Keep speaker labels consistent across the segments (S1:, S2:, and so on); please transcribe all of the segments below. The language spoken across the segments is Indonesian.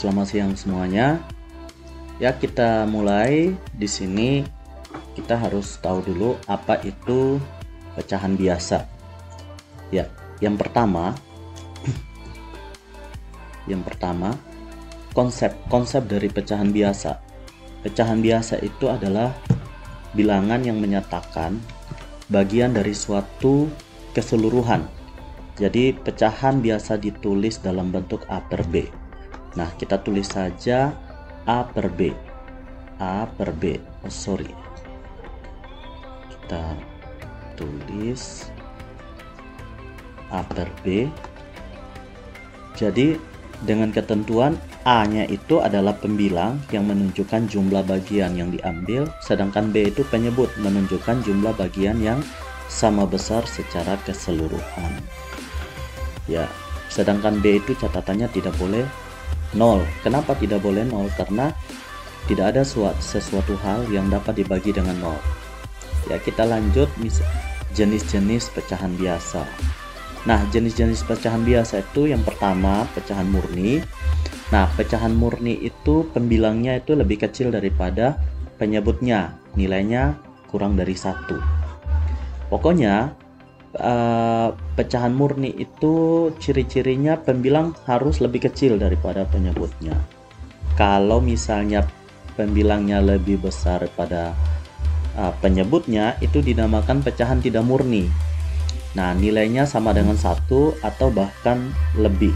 S1: selamat siang semuanya. Ya, kita mulai di sini. Kita harus tahu dulu apa itu pecahan biasa. Ya, yang pertama konsep dari pecahan biasa. Pecahan biasa itu adalah bilangan yang menyatakan bagian dari suatu keseluruhan. Jadi pecahan biasa ditulis dalam bentuk A per B. Nah, kita tulis saja A per B. Kita tulis A per B. Jadi dengan ketentuan A-nya itu adalah pembilang yang menunjukkan jumlah bagian yang diambil, sedangkan B itu penyebut menunjukkan jumlah bagian yang sama besar secara keseluruhan. Ya, sedangkan B itu catatannya tidak boleh 0. Kenapa tidak boleh 0? Karena tidak ada sesuatu hal yang dapat dibagi dengan 0. Ya, kita lanjut jenis-jenis pecahan biasa. Nah, jenis-jenis pecahan biasa itu yang pertama pecahan murni. Nah, pecahan murni itu pembilangnya itu lebih kecil daripada penyebutnya, nilainya kurang dari 1. Pokoknya pecahan murni itu ciri-cirinya pembilang harus lebih kecil daripada penyebutnya. Kalau misalnya pembilangnya lebih besar pada penyebutnya, itu dinamakan pecahan tidak murni. Nah, nilainya sama dengan 1 atau bahkan lebih.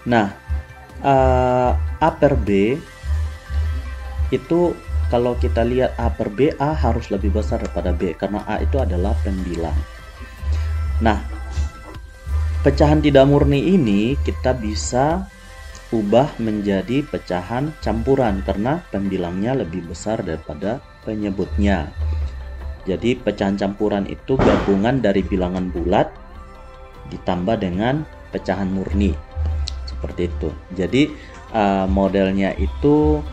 S1: Nah, A per B itu kalau kita lihat A per B, A harus lebih besar daripada B karena A itu adalah pembilang. Nah, pecahan tidak murni ini kita bisa ubah menjadi pecahan campuran karena pembilangnya lebih besar daripada penyebutnya. Jadi pecahan campuran itu gabungan dari bilangan bulat ditambah dengan pecahan murni. Seperti itu. Jadi modelnya itu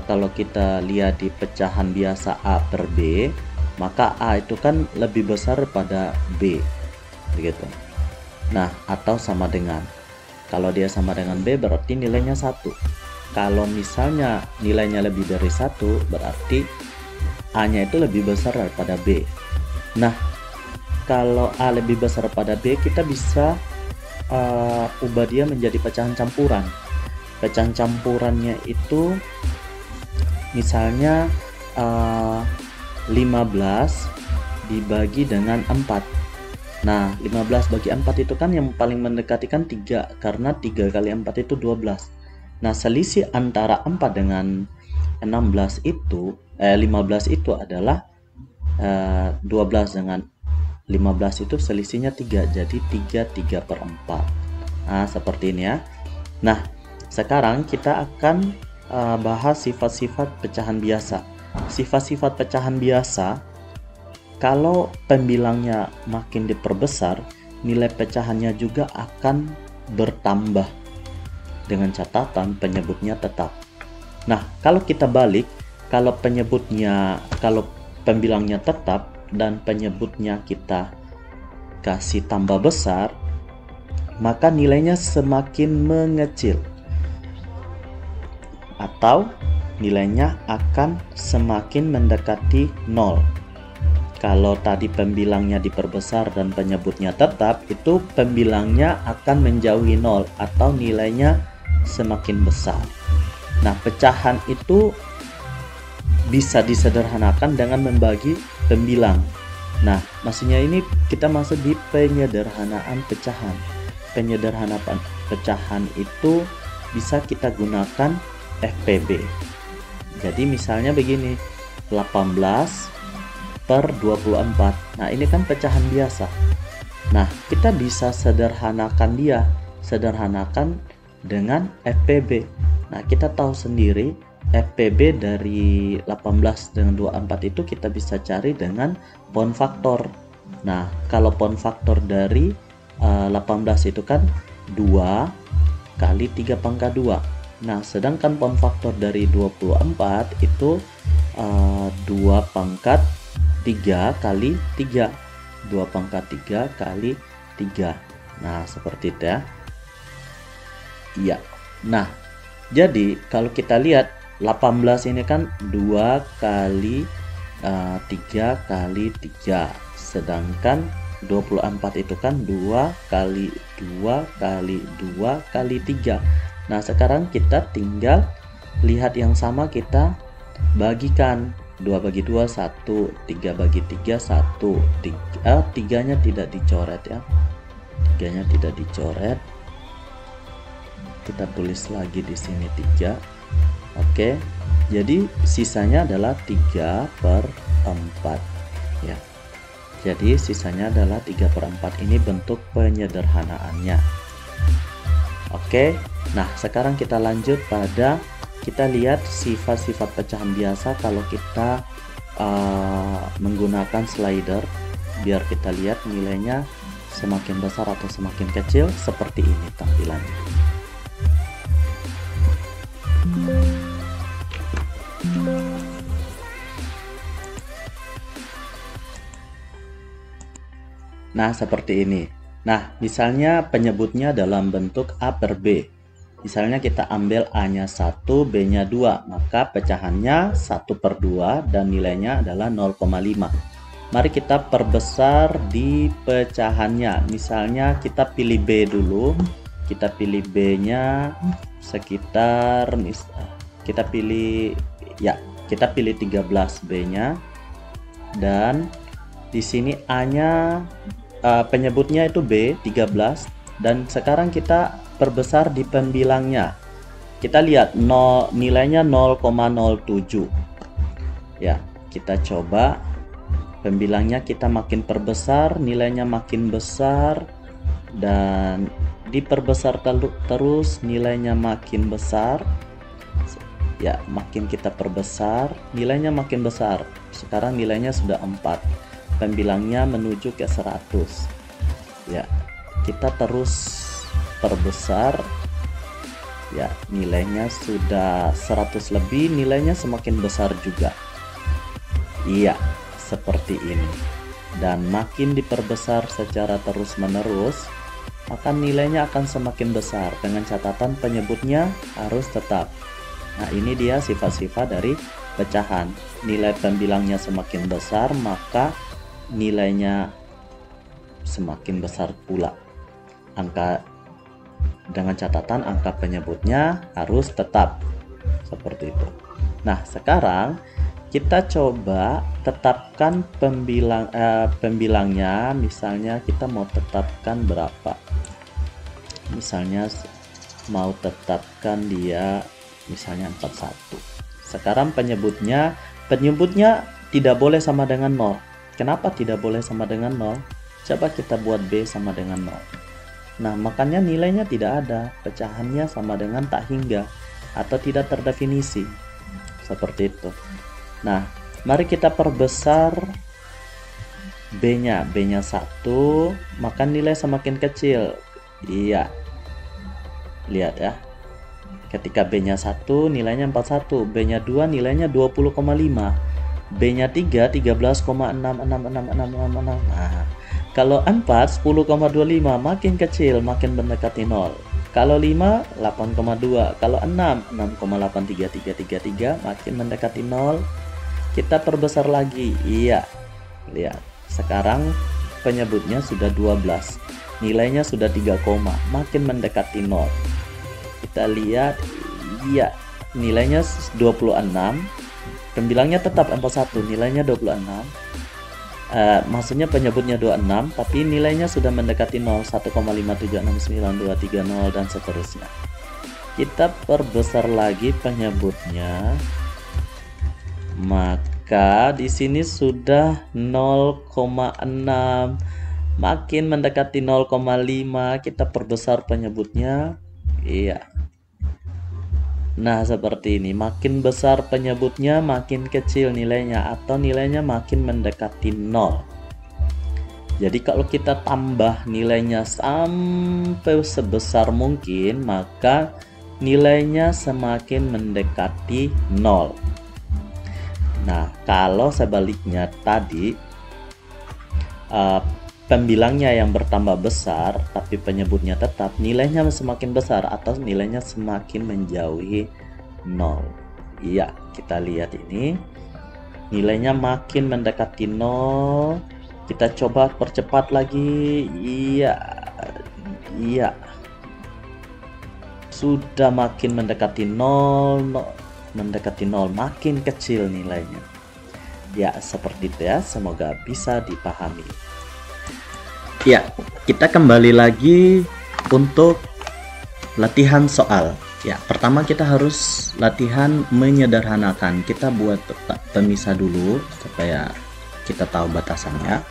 S1: kalau kita lihat di pecahan biasa A per B, maka A itu kan lebih besar pada B, begitu. Nah, atau sama dengan. Kalau dia sama dengan B berarti nilainya 1. Kalau misalnya nilainya lebih dari 1 berarti A-nya itu lebih besar daripada B. Nah, kalau A lebih besar daripada B, kita bisa ubah dia menjadi pecahan campuran. Pecahan campurannya itu misalnya 15 dibagi dengan 4. Nah, 15 bagi 4 itu kan yang paling mendekati kan 3, karena 3 kali 4 itu 12. Nah, selisih antara 4 dengan 15 itu adalah 12 dengan 15 itu selisihnya 3, jadi 3 per 4. Nah, seperti ini ya. Nah, sekarang kita akan bahas sifat-sifat pecahan biasa. Sifat-sifat pecahan biasa, kalau pembilangnya makin diperbesar, nilai pecahannya juga akan bertambah dengan catatan penyebutnya tetap. Nah, kalau kita balik, kalau pembilangnya tetap dan penyebutnya kita kasih tambah besar, maka nilainya semakin mengecil atau nilainya akan semakin mendekati 0. Kalau tadi pembilangnya diperbesar dan penyebutnya tetap, itu pembilangnya akan menjauhi 0 atau nilainya semakin besar. Nah, pecahan itu bisa disederhanakan dengan membagi pembilang. Nah, maksudnya ini kita masuk di penyederhanaan pecahan. Penyederhanaan pecahan itu bisa kita gunakan FPB. Jadi misalnya begini, 18 per 24. Nah, ini kan pecahan biasa. Nah, kita bisa sederhanakan dengan FPB. Nah, kita tahu sendiri FPB dari 18 dengan 24 itu kita bisa cari dengan pound faktor. Nah, kalau pound faktor dari 18 itu kan 2 kali 3 pangkat 2. Nah, sedangkan pound faktor dari 24 itu 2 pangkat 3 kali 3. 2 pangkat 3 kali 3. Nah, seperti itu ya. Iya. Nah, jadi kalau kita lihat 18 ini kan 2 kali 3 kali 3, sedangkan 24 itu kan 2 kali 2 kali 2 kali 3. Nah, sekarang kita tinggal lihat yang sama, kita bagikan. 2 bagi 2 1, 3 bagi 3 1, 3-nya tidak dicoret ya. 3-nya tidak dicoret. Kita tulis lagi di sini 3. Oke. Jadi sisanya adalah 3/4 ya. Jadi sisanya adalah 3/4. Ini bentuk penyederhanaannya. Oke. Nah, sekarang kita lanjut pada kita lihat sifat-sifat pecahan biasa kalau kita menggunakan slider, biar kita lihat nilainya semakin besar atau semakin kecil. Seperti ini tampilannya. Nah, seperti ini. Nah, misalnya penyebutnya dalam bentuk A per B. Misalnya kita ambil A-nya 1, B-nya 2, maka pecahannya 1/2 dan nilainya adalah 0,5. Mari kita perbesar di pecahannya. Misalnya kita pilih B dulu. Kita pilih B-nya sekitar, kita pilih 13 B-nya, dan di sini A-nya penyebutnya itu B 13, dan sekarang kita perbesar di pembilangnya. Kita lihat nilainya 0,07 ya. Kita coba pembilangnya, kita makin perbesar, nilainya makin besar, dan diperbesar terus, nilainya makin besar ya. Makin kita perbesar, nilainya makin besar. Sekarang nilainya sudah 4, pembilangnya menuju ke 100 ya. Kita terus perbesar ya, nilainya sudah 100 lebih, nilainya semakin besar juga. Iya, seperti ini. Dan makin diperbesar secara terus-menerus, maka nilainya akan semakin besar, dengan catatan penyebutnya harus tetap. Nah, ini dia sifat-sifat dari pecahan. Nilai pembilangnya semakin besar, maka nilainya semakin besar pula. Dengan catatan angka penyebutnya harus tetap, seperti itu. Nah, sekarang kita coba tetapkan pembilangnya. Misalnya kita mau tetapkan berapa, misalnya mau tetapkan dia misalnya 41. Sekarang penyebutnya tidak boleh sama dengan 0. Kenapa tidak boleh sama dengan 0? Coba kita buat B sama dengan 0. Nah, makanya nilainya tidak ada, pecahannya sama dengan tak hingga atau tidak terdefinisi, seperti itu. Nah, mari kita perbesar B-nya 1, maka nilai semakin kecil. Iya, lihat ya, ketika B-nya 1 nilainya 41, B-nya 2 nilainya 20,5, B-nya 3 13,66666. Nah, kalau 4 10,25, makin kecil makin mendekati 0. Kalau 5 8,2, kalau 6 6,83333, makin mendekati 0. Kita perbesar lagi. Iya. Lihat. Sekarang penyebutnya sudah 12. Nilainya sudah 3, makin mendekati 0. Kita lihat. Iya. Nilainya 26. Pembilangnya tetap 41, nilainya 26. Maksudnya penyebutnya 26, tapi nilainya sudah mendekati 0, 1,5769230 dan seterusnya. Kita perbesar lagi penyebutnya, maka di sini sudah 0,6, makin mendekati 0,5. Kita perbesar penyebutnya. Iya. Nah, seperti ini, makin besar penyebutnya makin kecil nilainya, atau nilainya makin mendekati 0. Jadi kalau kita tambah nilainya sampai sebesar mungkin, maka nilainya semakin mendekati 0. Nah, kalau sebaliknya tadi pembilangnya yang bertambah besar tapi penyebutnya tetap, nilainya semakin besar atau nilainya semakin menjauhi 0. Iya, kita lihat ini nilainya makin mendekati 0. Kita coba percepat lagi. Iya, sudah makin mendekati 0, makin kecil nilainya. Ya, seperti itu ya, semoga bisa dipahami. Ya, kita kembali lagi untuk latihan soal. Ya, pertama kita harus latihan menyederhanakan. Kita buat pemisah dulu supaya kita tahu batasannya.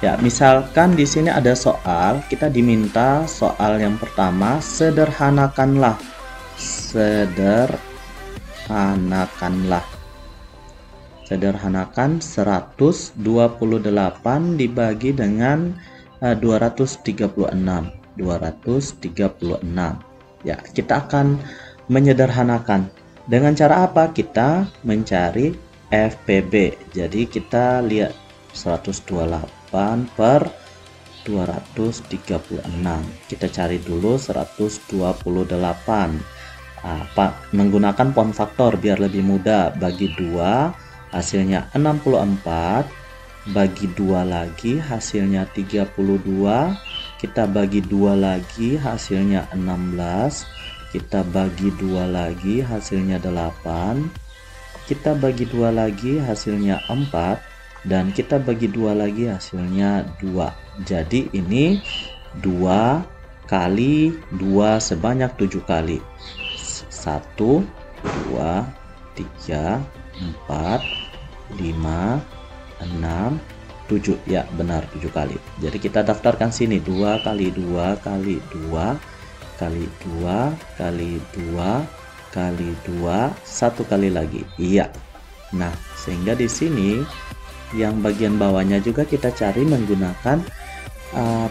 S1: Ya, misalkan di sini ada soal, kita diminta soal yang pertama, sederhanakanlah. Sederhanakan 128 dibagi dengan 236. Ya, kita akan menyederhanakan. Dengan cara apa? Kita mencari FPB. Jadi kita lihat 128 per 236. Kita cari dulu 128. Menggunakan poin faktor biar lebih mudah. Bagi 2 hasilnya 64. Bagi 2 lagi hasilnya 32. Kita bagi 2 lagi hasilnya 16. Kita bagi 2 lagi hasilnya 8. Kita bagi 2 lagi hasilnya 4. Dan kita bagi 2 lagi hasilnya 2. Jadi ini 2 kali 2 sebanyak 7 kali. 1, 2, 3, 4, 5, 6, 7. Ya, benar 7 kali. Jadi kita daftarkan sini 2 kali 2 kali 2 kali 2 kali 2 kali 2, 1 kali lagi. Iya. Nah, sehingga di sini yang bagian bawahnya juga kita cari menggunakan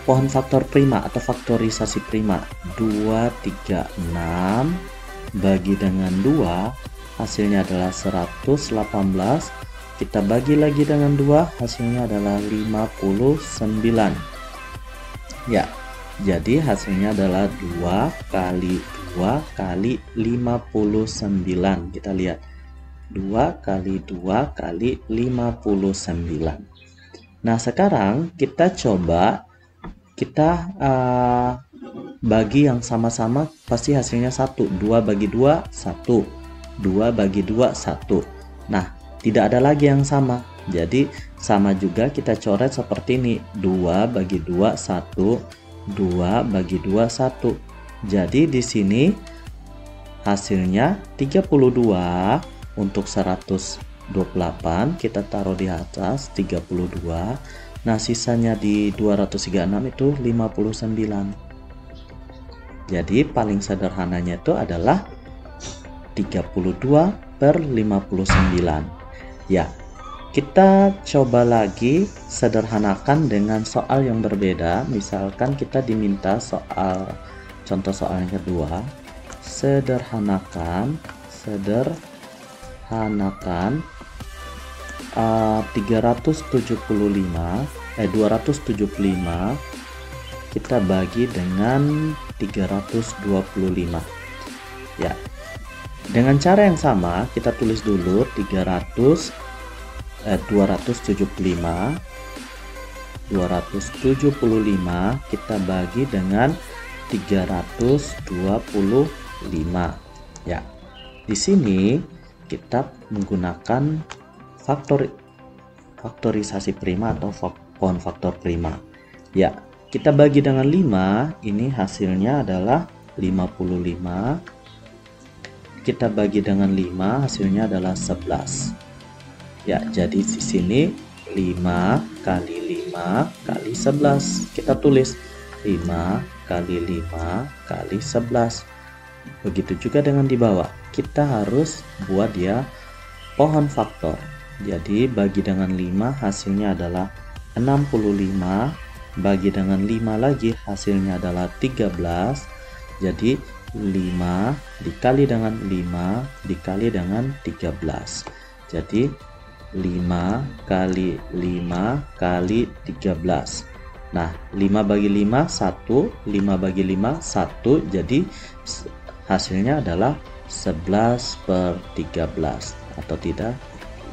S1: pohon faktor prima atau faktorisasi prima. 2, 3, 6 bagi dengan 2 hasilnya adalah 118. Kita bagi lagi dengan 2 hasilnya adalah 59. Ya, jadi hasilnya adalah 2 kali 2 kali 59. Kita lihat 2 kali 2 kali 59. Nah, sekarang kita coba bagi yang sama-sama, pasti hasilnya 1. 2 bagi 2 1. 2 bagi 2 1. Nah, tidak ada lagi yang sama. Jadi sama juga kita coret seperti ini. 2 bagi 2 1. 2 bagi 2 1. Jadi di sini hasilnya 32. Untuk 128 kita taruh di atas 32. Nah, sisanya di 236 itu 59. Jadi paling sederhananya itu adalah 32 per 59. Ya, kita coba lagi sederhanakan dengan soal yang berbeda. Misalkan kita diminta contoh soal yang kedua, sederhanakan 275 kita bagi dengan 325. Ya, dengan cara yang sama kita tulis dulu 275 kita bagi dengan 325. Ya, di sini kita menggunakan faktorisasi prima atau pohon faktor prima. Ya, kita bagi dengan 5, ini hasilnya adalah 55. Kita bagi dengan 5, hasilnya adalah 11. Ya, jadi di sini 5 kali 5 kali 11. Kita tulis 5 kali 5 kali 11. Begitu juga dengan di bawah. Kita harus buat dia pohon faktor. Jadi bagi dengan 5 hasilnya adalah 65. Bagi dengan 5 lagi hasilnya adalah 13. Jadi 5 dikali dengan 5 dikali dengan 13. Jadi 5 kali 5 kali 13. Nah, 5 bagi 5, 1, 5 bagi 5, 1, jadi hasilnya adalah 11/13, atau tidak,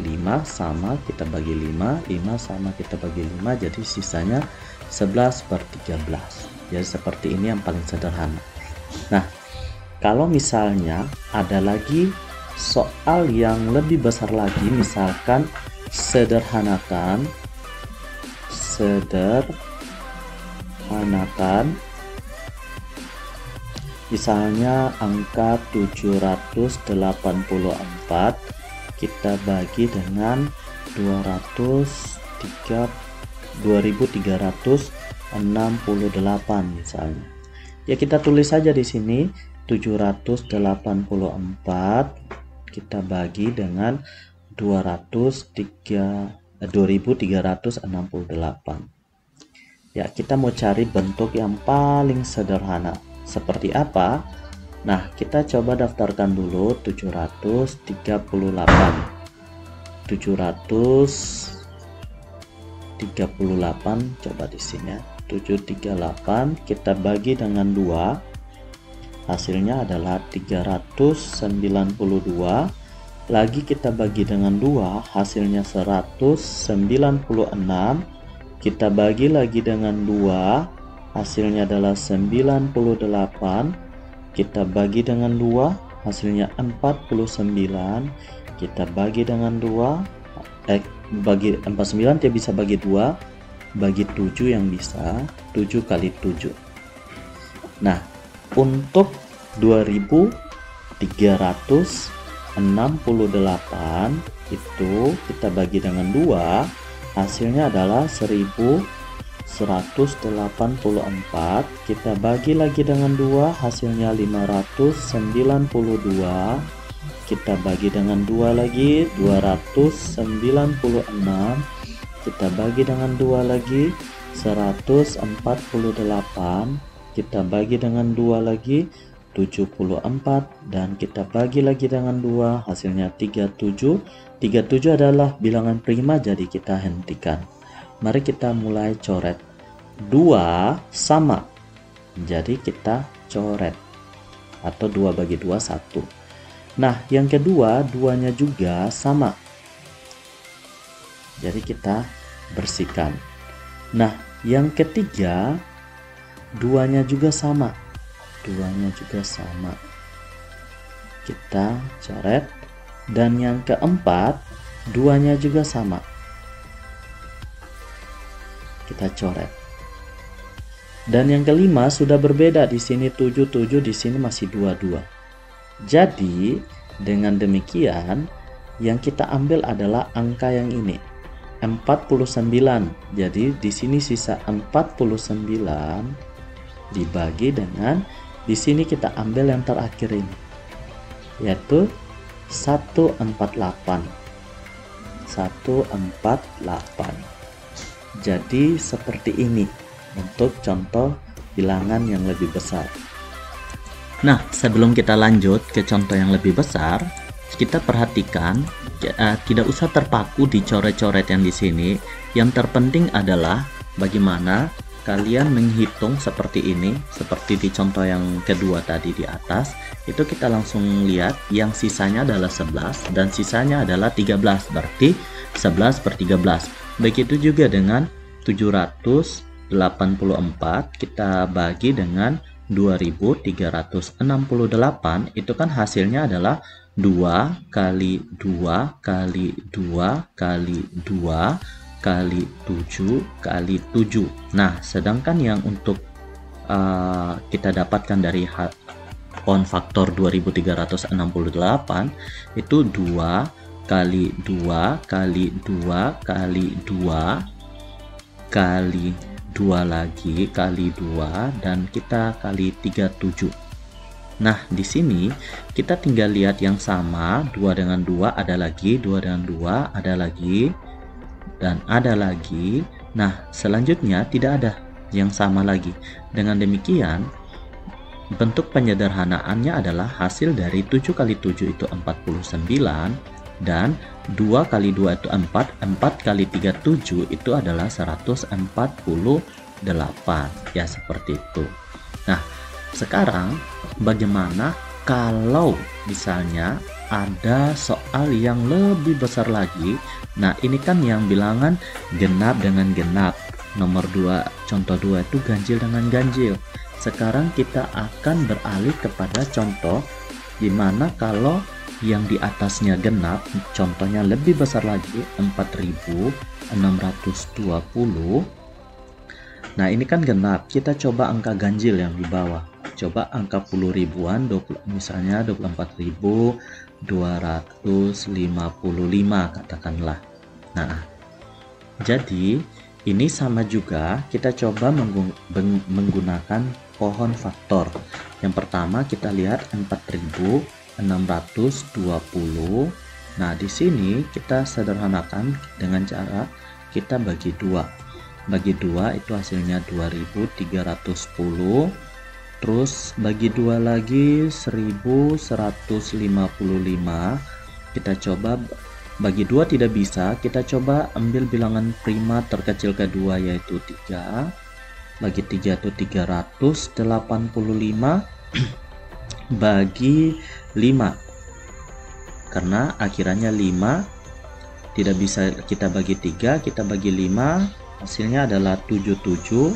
S1: 5 sama kita bagi 5, 5 sama kita bagi 5, jadi sisanya 11/13. Jadi seperti ini yang paling sederhana. Nah, kalau misalnya ada lagi soal yang lebih besar lagi, misalkan sederhanakan misalnya angka 784 kita bagi dengan 2368 misalnya. Ya, kita tulis saja di sini 784 kita bagi dengan 2368. Ya, kita mau cari bentuk yang paling sederhana. Seperti apa? Nah, kita coba daftarkan dulu 738 coba di sini ya. 738 kita bagi dengan 2, hasilnya adalah 392. Lagi kita bagi dengan 2, hasilnya 196. Kita bagi lagi dengan 2, hasilnya adalah 98. Kita bagi dengan 2, hasilnya 49. Kita bagi dengan 2, bagi 49 dia bisa bagi 2, bagi 7 yang bisa, 7 kali 7. Nah, untuk 2368 itu kita bagi dengan 2, hasilnya adalah 1184. Kita bagi lagi dengan 2, hasilnya 592. Kita bagi dengan 2 lagi, 296. Kita bagi dengan 2 lagi, 148. Kita bagi dengan 2 lagi, 74. Dan kita bagi lagi dengan 2, hasilnya 37. 37 adalah bilangan prima, jadi kita hentikan. Mari kita mulai coret. 2 sama, jadi kita coret, atau 2 bagi 2, 1. Nah, yang kedua, 2-nya juga sama, jadi kita bersihkan. Nah, yang ketiga, 2-nya juga sama, 2-nya juga sama, kita coret. Dan yang keempat, 2-nya juga sama, kita coret. Dan yang kelima sudah berbeda, di sini 77, di sini masih 22. Jadi dengan demikian yang kita ambil adalah angka yang ini, 49. Jadi di sini sisa 49 dibagi dengan, di sini kita ambil yang terakhir ini, yaitu 148. 148. Jadi seperti ini untuk contoh bilangan yang lebih besar. Nah, sebelum kita lanjut ke contoh yang lebih besar, kita perhatikan tidak usah terpaku di coret-coret yang di sini. Yang terpenting adalah bagaimana kalian menghitung seperti ini, seperti di contoh yang kedua tadi di atas. Itu kita langsung lihat yang sisanya adalah 11 dan sisanya adalah 13, berarti 11/13. Begitu juga dengan 784 kita bagi dengan 2368, itu kan hasilnya adalah 2 kali 2 kali 2 kali 2 kali 7 kali 7. Nah, sedangkan yang untuk kita dapatkan dari on faktor 2368 itu 2 kali 2 kali 2 kali 2 kali 2 lagi kali 2 dan kita kali 37. Nah, di sini kita tinggal lihat yang sama, 2 dengan 2 ada lagi, 2 dengan 2 ada lagi, dan ada lagi. Nah, selanjutnya tidak ada yang sama lagi. Dengan demikian, bentuk penyederhanaannya adalah hasil dari 7 kali 7 itu 49, dan 2 kali 2 itu 4, 4 kali 3 7 itu adalah 144. ya, seperti itu. Nah, sekarang bagaimana kalau misalnya ada soal yang lebih besar lagi? Nah, ini kan yang bilangan genap dengan genap. Nomor 2, contoh 2 itu ganjil dengan ganjil. Sekarang kita akan beralih kepada contoh di mana kalau yang di atasnya genap, contohnya lebih besar lagi, 4.620. Nah, ini kan genap. Kita coba angka ganjil yang di bawah. Coba angka puluh ribuan, misalnya 24.255 katakanlah. Nah, jadi ini sama juga, kita coba menggunakan pohon faktor. Yang pertama kita lihat 4.620. Nah, di sini kita sederhanakan dengan cara kita bagi 2. Bagi 2 itu hasilnya 2.310. Terus bagi 2 lagi 1.155. Kita coba bagi 2 tidak bisa, kita coba ambil bilangan prima terkecil kedua yaitu 3. Bagi 3 itu 385. Bagi 5, karena akhirannya 5 tidak bisa kita bagi 3, kita bagi 5, hasilnya adalah 77.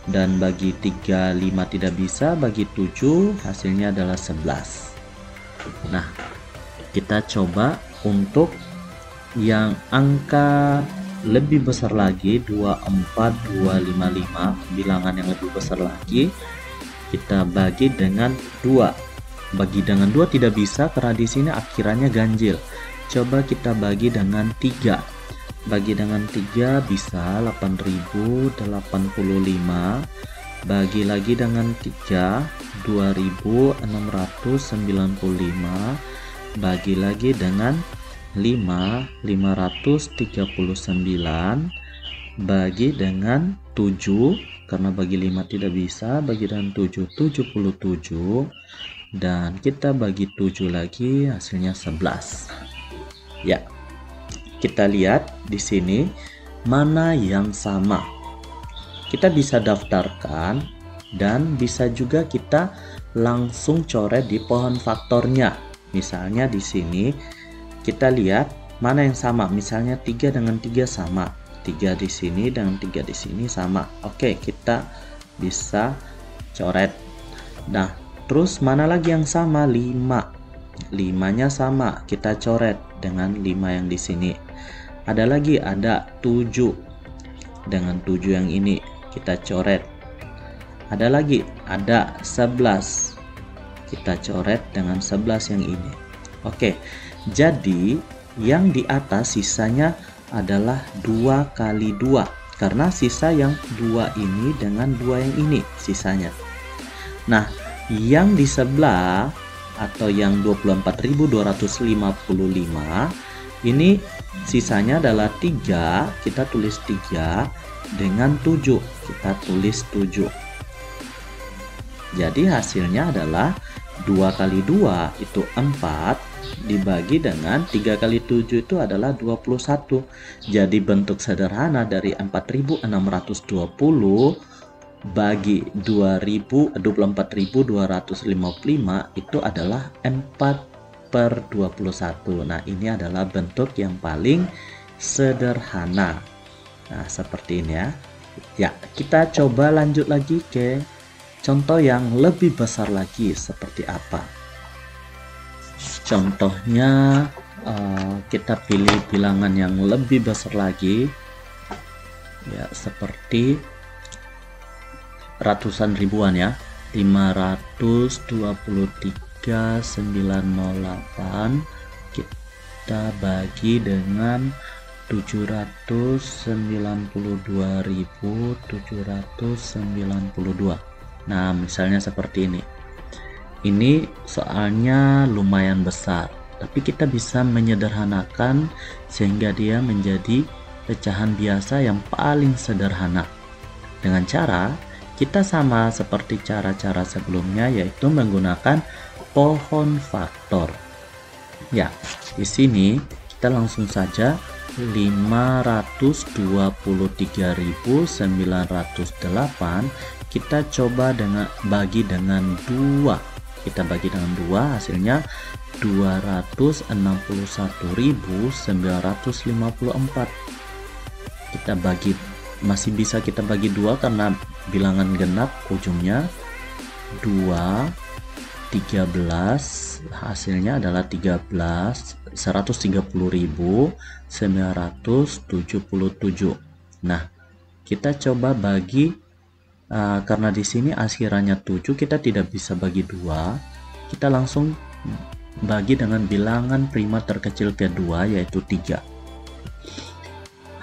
S1: Dan bagi 3, 5 tidak bisa, bagi 7 hasilnya adalah 11. Nah, kita coba untuk yang angka lebih besar lagi, 24255, bilangan yang lebih besar lagi, kita bagi dengan 2. Bagi dengan 2 tidak bisa karena di sini akhirannya ganjil. Coba kita bagi dengan 3. Bagi dengan 3 bisa 8.085. Bagi lagi dengan 3 2.695. Bagi lagi dengan 5 539. Bagi dengan 7, karena bagi 5 tidak bisa, bagi dengan 7 77. Dan kita bagi 7 lagi, hasilnya 11. Ya, kita lihat di sini mana yang sama. Kita bisa daftarkan dan bisa juga kita langsung coret di pohon faktornya. Misalnya di sini kita lihat mana yang sama. Misalnya 3 dengan 3 sama. 3 di sini dengan 3 di sini sama. Oke, kita bisa coret. Nah, terus mana lagi yang sama? 5. 5-nya sama, kita coret dengan 5 yang di sini. Ada lagi, ada 7. Dengan 7 yang ini kita coret. Ada lagi, ada 11. Kita coret dengan 11 yang ini. Oke, jadi yang di atas sisanya adalah 2 kali 2. Karena sisa yang 2 ini dengan 2 yang ini sisanya. Nah, yang di sebelah atau yang 24.255 ini sisanya adalah 3. Kita tulis 3 dengan 7. Kita tulis 7. Jadi hasilnya adalah 2 kali 2 itu 4 dibagi dengan 3 kali 7 itu adalah 21. Jadi bentuk sederhana dari 4.620 bagi 24.255 itu adalah 4/21. Nah, ini adalah bentuk yang paling sederhana. Nah, seperti ini ya. Ya, kita coba lanjut lagi ke contoh yang lebih besar lagi seperti apa. Contohnya kita pilih bilangan yang lebih besar lagi. Ya, seperti ratusan ribuan ya. 523.908 kita bagi dengan 792.792. Nah, misalnya seperti ini. Ini soalnya lumayan besar, tapi kita bisa menyederhanakan sehingga dia menjadi pecahan biasa yang paling sederhana. Dengan cara kita sama seperti cara-cara sebelumnya, yaitu menggunakan pohon faktor. Ya, di sini kita langsung saja 523.908 kita coba bagi dengan 2. Kita bagi dengan 2, hasilnya 261.954. Kita bagi, masih bisa kita bagi 2 karena bilangan genap ujungnya 2, 13, hasilnya adalah 130.977. Nah, kita coba bagi karena di sini akhirannya 7, kita tidak bisa bagi 2. Kita langsung bagi dengan bilangan prima terkecil kedua, yaitu 3.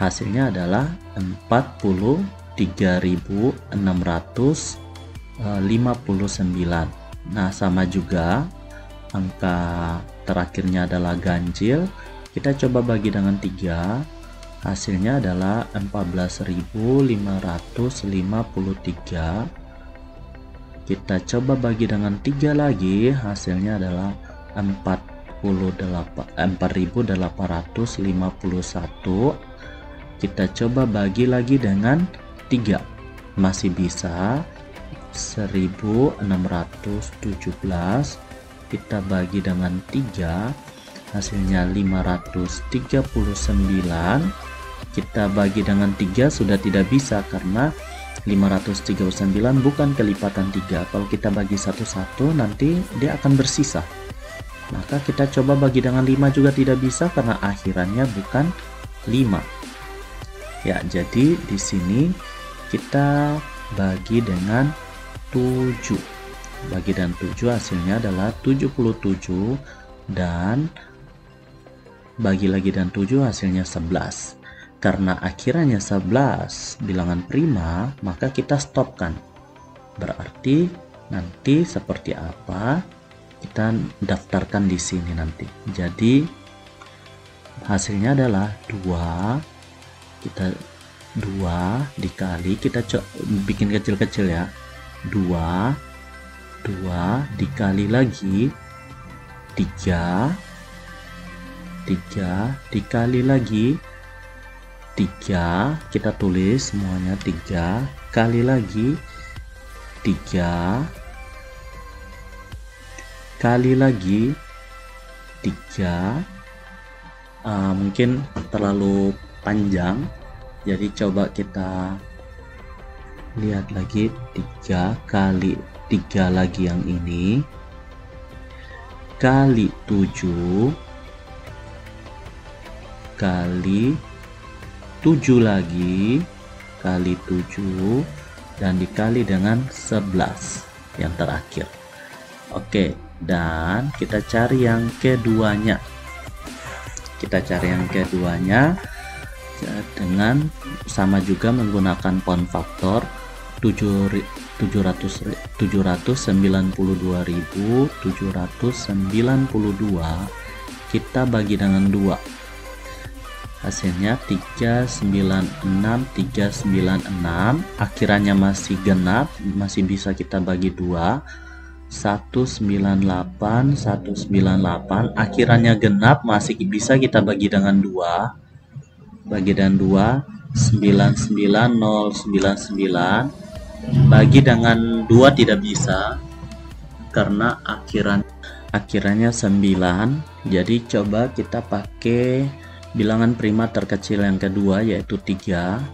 S1: Hasilnya adalah 43.659. Nah, sama juga angka terakhirnya adalah ganjil. Kita coba bagi dengan 3, hasilnya adalah 14.553. Kita coba bagi dengan 3 lagi, hasilnya adalah 4.851. Kita coba bagi lagi dengan 3, masih bisa 1.617. Kita bagi dengan 3, hasilnya 539. Kita bagi dengan 3 sudah tidak bisa karena 539 bukan kelipatan 3. Kalau kita bagi satu-satu nanti dia akan bersisa. Maka kita coba bagi dengan 5 juga tidak bisa karena akhirannya bukan 5. Ya, jadi di sini kita bagi dengan 7. Bagi dengan 7 hasilnya adalah 77, dan bagi lagi dengan 7 hasilnya 11. Karena akhirannya 11 bilangan prima, maka kita stopkan. Berarti nanti seperti apa kita daftarkan di sini nanti. Jadi hasilnya adalah 2. Kita 2 dikali, kita bikin kecil-kecil ya, 2 dikali lagi 3 dikali lagi 3, kita tulis semuanya 3 kali lagi 3 kali lagi 3. Mungkin terlalu panjang, jadi coba kita lihat lagi. 3 kali 3 lagi yang ini kali 7 kali 7 lagi kali 7 dan dikali dengan 11 yang terakhir. Oke, dan kita cari yang keduanya. Kita cari yang keduanya dengan sama juga menggunakan pound faktor 792.792. Kita bagi dengan 2, hasilnya 396. Akhirannya masih genap, masih bisa kita bagi 2. 198. Akhirannya genap, masih bisa kita bagi dengan 2. Bagi dengan 2, 99099. Bagi dengan 2 tidak bisa karena akhirannya 9. Jadi coba kita pakai bilangan prima terkecil yang kedua, yaitu 3.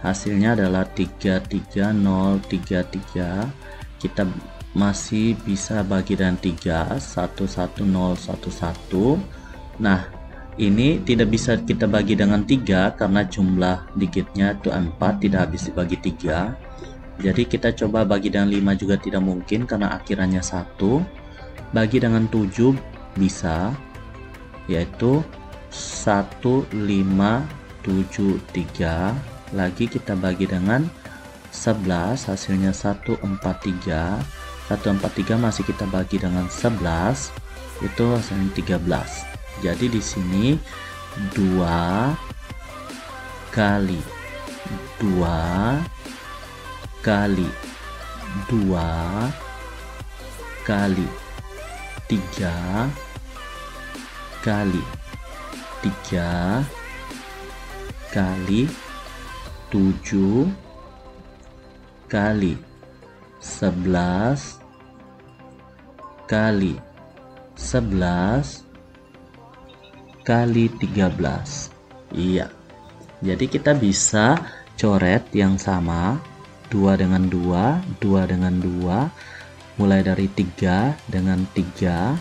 S1: Hasilnya adalah 33033. Kita masih bisa bagi dengan 3, 11011. Nah, ini tidak bisa kita bagi dengan 3 karena jumlah digitnya itu 4, tidak habis dibagi 3. Jadi kita coba bagi dengan 5 juga tidak mungkin karena akhirannya 1. Bagi dengan 7 bisa, yaitu 1573. Lagi kita bagi dengan 11, hasilnya 143. 143 masih kita bagi dengan 11, itu hasilnya 13. Jadi di sini 2 kali 2 kali 2 kali 3 kali 3 kali 7 kali 11 kali 11 kali 13. Iya. Jadi kita bisa coret yang sama, 2 dengan 2, 2 dengan 2, mulai dari 3 dengan 3,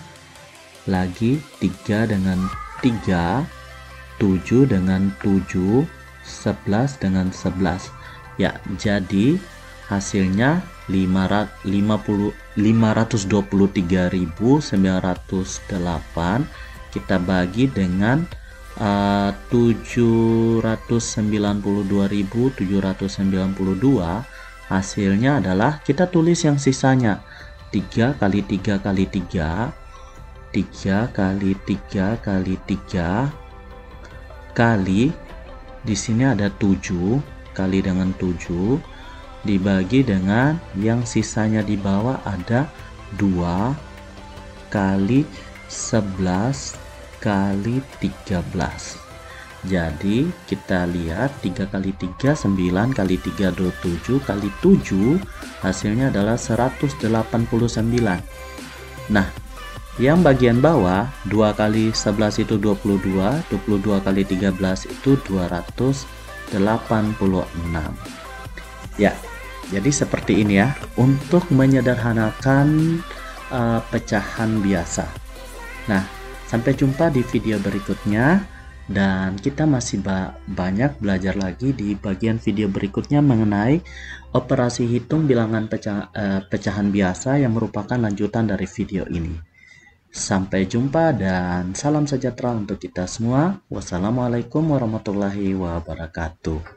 S1: lagi 3 dengan 3, 7 dengan 7, 11 dengan 11. Ya, jadi hasilnya 523.908 kita bagi dengan 792.792, hasilnya adalah kita tulis yang sisanya 3 kali 3 kali 3, 3 kali 3 kali 3 kali, di sini ada 7 kali dengan 7 dibagi dengan yang sisanya di bawah ada 2 kali 11 kali 13. Jadi kita lihat 3 kali 3 9 kali 3 27 kali 7 hasilnya adalah 189. Nah, yang bagian bawah 2 kali 11 itu 22, 22 kali 13 itu 286. Ya, jadi seperti ini ya untuk menyederhanakan pecahan biasa. Nah, sampai jumpa di video berikutnya, dan kita masih banyak belajar lagi di bagian video berikutnya mengenai operasi hitung bilangan pecahan biasa yang merupakan lanjutan dari video ini. Sampai jumpa dan salam sejahtera untuk kita semua. Wassalamualaikum warahmatullahi wabarakatuh.